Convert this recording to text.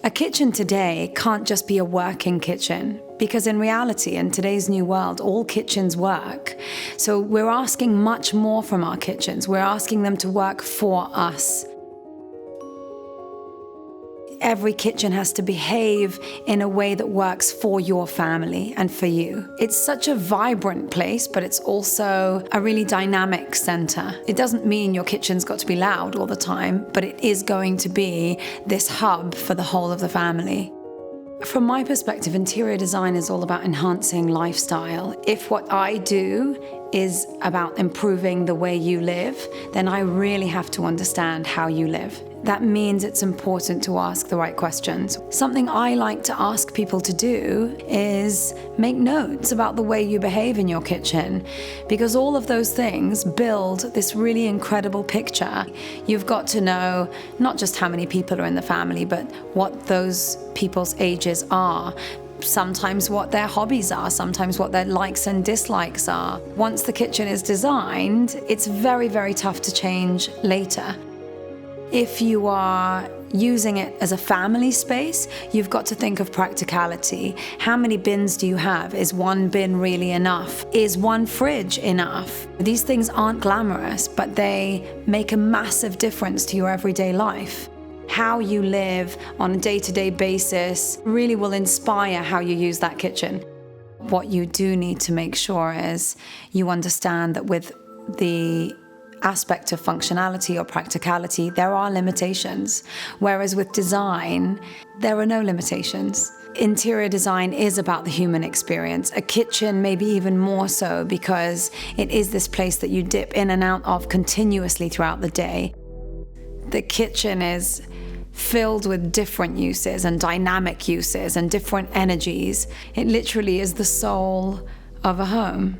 A kitchen today can't just be a working kitchen, because in reality, in today's new world, all kitchens work. So we're asking much more from our kitchens. We're asking them to work for us. Every kitchen has to behave in a way that works for your family and for you. It's such a vibrant place, but it's also a really dynamic center. It doesn't mean your kitchen's got to be loud all the time, but it is going to be this hub for the whole of the family. From my perspective, interior design is all about enhancing lifestyle. If what I do is about improving the way you live, then I really have to understand how you live. That means it's important to ask the right questions. Something I like to ask people to do is make notes about the way you behave in your kitchen, because all of those things build this really incredible picture. You've got to know not just how many people are in the family, but what those people's ages are. Sometimes what their hobbies are, sometimes what their likes and dislikes are. Once the kitchen is designed, it's very, very tough to change later. If you are using it as a family space, you've got to think of practicality. How many bins do you have? Is one bin really enough? Is one fridge enough? These things aren't glamorous, but they make a massive difference to your everyday life. How you live on a day-to-day basis really will inspire how you use that kitchen. What you do need to make sure is you understand that with the aspect of functionality or practicality, there are limitations. Whereas with design, there are no limitations. Interior design is about the human experience. A kitchen maybe even more so, because it is this place that you dip in and out of continuously throughout the day. The kitchen is filled with different uses and dynamic uses and different energies. It literally is the soul of a home.